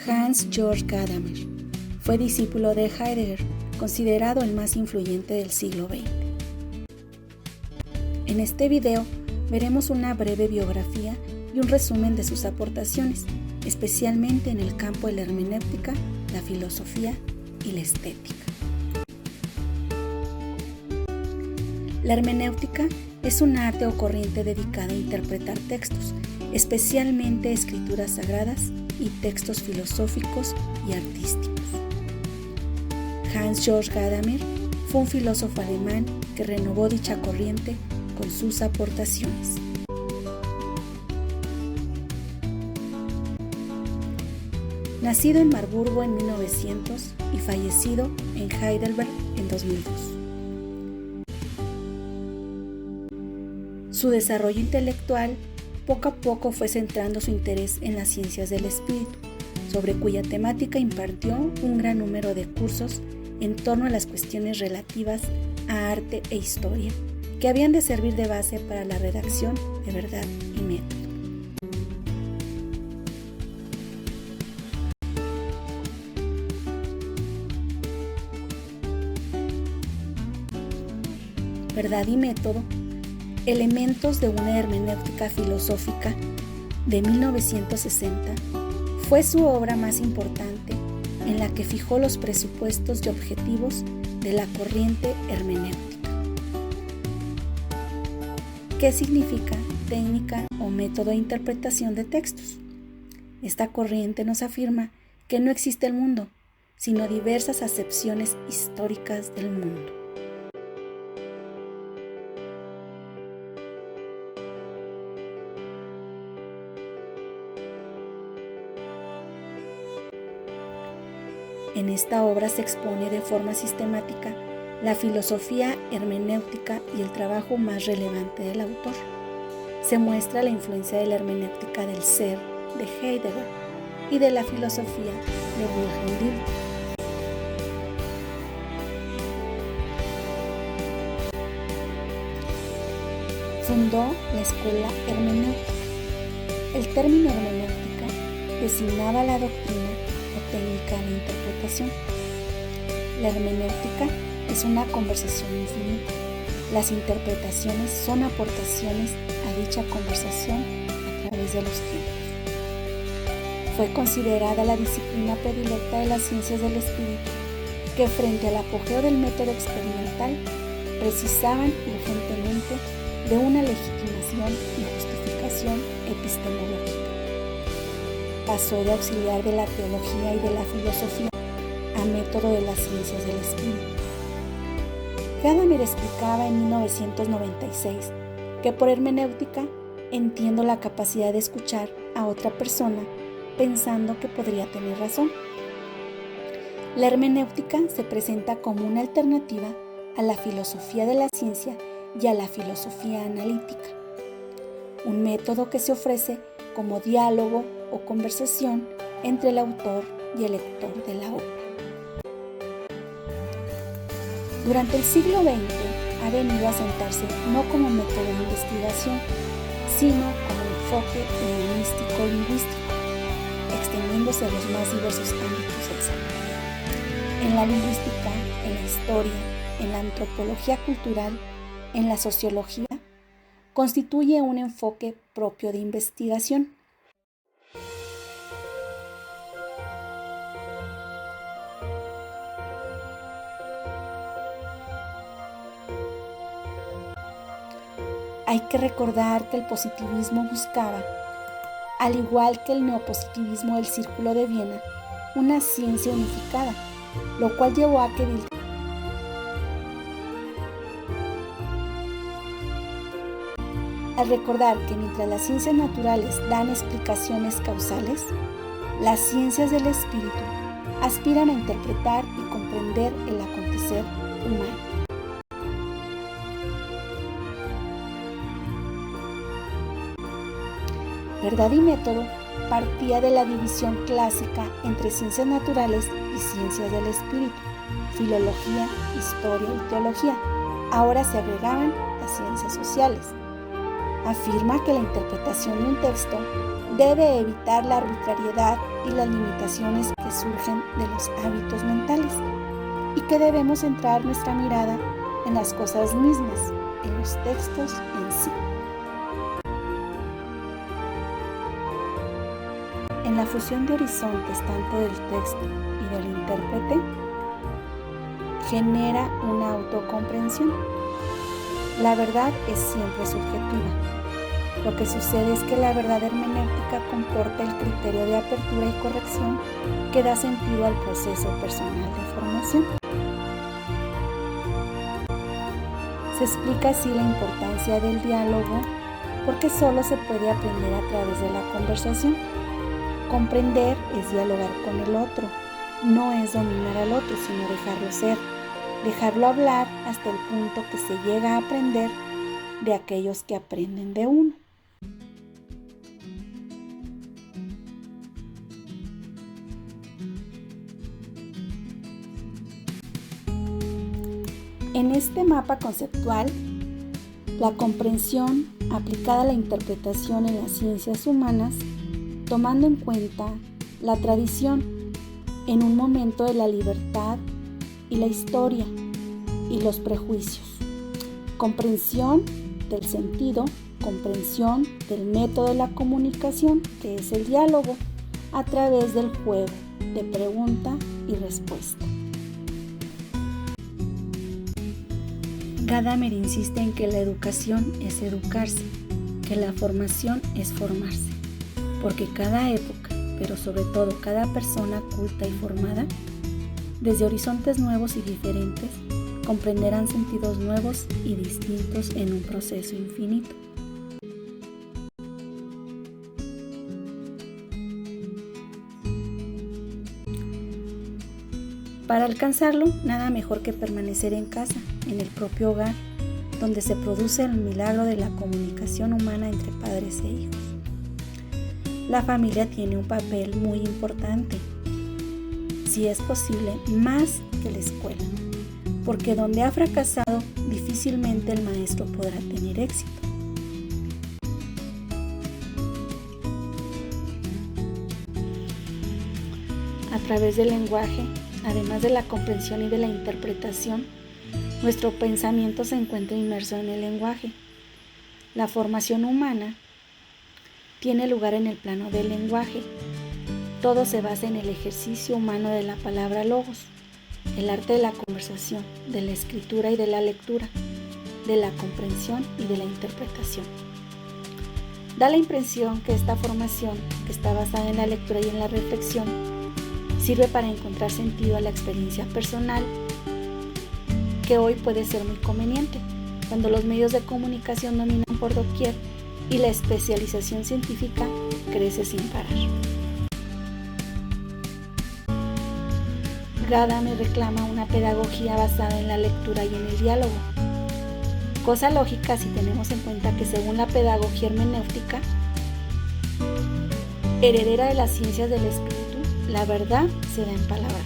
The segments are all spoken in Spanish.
Hans Georg Gadamer fue discípulo de Heidegger, considerado el más influyente del siglo XX. En este video veremos una breve biografía y un resumen de sus aportaciones, especialmente en el campo de la hermenéutica, la filosofía y la estética. La hermenéutica es un arte o corriente dedicada a interpretar textos, especialmente escrituras sagradas y textos filosóficos y artísticos. Hans Georg Gadamer fue un filósofo alemán que renovó dicha corriente con sus aportaciones. Nacido en Marburgo en 1900 y fallecido en Heidelberg en 2002. Su desarrollo intelectual poco a poco fue centrando su interés en las ciencias del espíritu, sobre cuya temática impartió un gran número de cursos en torno a las cuestiones relativas a arte e historia, que habían de servir de base para la redacción de Verdad y Método. Verdad y Método, elementos de una hermenéutica filosófica de 1960, fue su obra más importante en la que fijó los presupuestos y objetivos de la corriente hermenéutica. ¿Qué significa técnica o método de interpretación de textos? Esta corriente nos afirma que no existe el mundo, sino diversas acepciones históricas del mundo. En esta obra se expone de forma sistemática la filosofía hermenéutica y el trabajo más relevante del autor. Se muestra la influencia de la hermenéutica del ser de Heidegger y de la filosofía de Wilhelm Wundt. Fundó la escuela hermenéutica. El término hermenéutica designaba la doctrina o técnica de la interpretación. La hermenéutica es una conversación infinita. Las interpretaciones son aportaciones a dicha conversación a través de los tiempos. Fue considerada la disciplina predilecta de las ciencias del espíritu, que frente al apogeo del método experimental precisaban urgentemente de una legitimación y justificación epistemológica. Pasó de auxiliar de la teología y de la filosofía a método de las ciencias del espíritu. Gadamer explicaba en 1996 que por hermenéutica entiendo la capacidad de escuchar a otra persona pensando que podría tener razón. La hermenéutica se presenta como una alternativa a la filosofía de la ciencia y a la filosofía analítica, un método que se ofrece como diálogo o conversación entre el autor y el lector de la obra. Durante el siglo XX ha venido a sentarse no como método de investigación, sino como enfoque humanístico-lingüístico, extendiéndose a los más diversos ámbitos del saber. En la lingüística, en la historia, en la antropología cultural, en la sociología, constituye un enfoque propio de investigación. Hay que recordar que el positivismo buscaba, al igual que el neopositivismo del Círculo de Viena, una ciencia unificada, lo cual llevó a que al recordar que mientras las ciencias naturales dan explicaciones causales, las ciencias del espíritu aspiran a interpretar y comprender el acontecer humano. Verdad y Método partía de la división clásica entre ciencias naturales y ciencias del espíritu, filología, historia y teología. Ahora se agregaban las ciencias sociales. Afirma que la interpretación de un texto debe evitar la arbitrariedad y las limitaciones que surgen de los hábitos mentales y que debemos centrar nuestra mirada en las cosas mismas, en los textos en sí. En la fusión de horizontes tanto del texto y del intérprete, genera una autocomprensión. La verdad es siempre subjetiva. Lo que sucede es que la verdad hermenéutica comporta el criterio de apertura y corrección que da sentido al proceso personal de formación. Se explica así la importancia del diálogo porque solo se puede aprender a través de la conversación. Comprender es dialogar con el otro, no es dominar al otro, sino dejarlo ser, dejarlo hablar hasta el punto que se llega a aprender de aquellos que aprenden de uno. En este mapa conceptual, la comprensión aplicada a la interpretación en las ciencias humanas, tomando en cuenta la tradición en un momento de la libertad y la historia y los prejuicios, comprensión del sentido, comprensión del método de la comunicación, que es el diálogo, a través del juego de pregunta y respuesta. Gadamer insiste en que la educación es educarse, que la formación es formarse, porque cada época, pero sobre todo cada persona culta y formada, desde horizontes nuevos y diferentes, comprenderán sentidos nuevos y distintos en un proceso infinito. Para alcanzarlo, nada mejor que permanecer en casa, en el propio hogar, donde se produce el milagro de la comunicación humana entre padres e hijos. La familia tiene un papel muy importante, si es posible, más que la escuela, porque donde ha fracasado, difícilmente el maestro podrá tener éxito. A través del lenguaje, además de la comprensión y de la interpretación, nuestro pensamiento se encuentra inmerso en el lenguaje. La formación humana tiene lugar en el plano del lenguaje. Todo se basa en el ejercicio humano de la palabra logos, el arte de la conversación, de la escritura y de la lectura, de la comprensión y de la interpretación. Da la impresión que esta formación, que está basada en la lectura y en la reflexión, sirve para encontrar sentido a la experiencia personal, que hoy puede ser muy conveniente, cuando los medios de comunicación dominan por doquier y la especialización científica crece sin parar. Gadamer reclama una pedagogía basada en la lectura y en el diálogo. Cosa lógica si tenemos en cuenta que según la pedagogía hermenéutica, heredera de las ciencias del espíritu, la verdad se da empalabrada.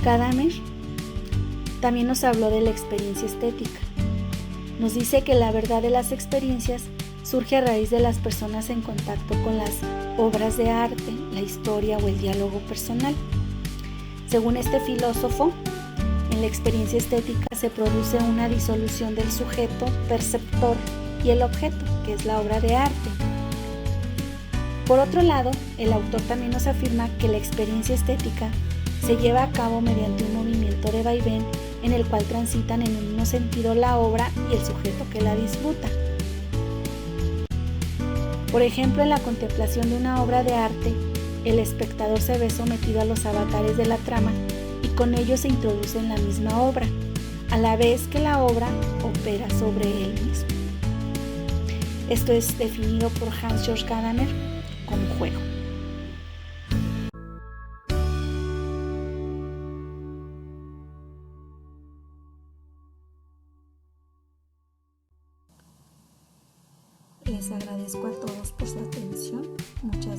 Gadamer también nos habló de la experiencia estética. Nos dice que la verdad de las experiencias surge a raíz de las personas en contacto con las obras de arte, la historia o el diálogo personal. Según este filósofo, en la experiencia estética se produce una disolución del sujeto perceptor y el objeto, que es la obra de arte. Por otro lado, el autor también nos afirma que la experiencia estética se lleva a cabo mediante un movimiento de vaivén en el cual transitan en un mismo sentido la obra y el sujeto que la disfruta. Por ejemplo, en la contemplación de una obra de arte, el espectador se ve sometido a los avatares de la trama y con ello se introduce en la misma obra, a la vez que la obra opera sobre él mismo. Esto es definido por Hans-Georg Gadamer como juego. Les agradezco a todos por su atención. Muchas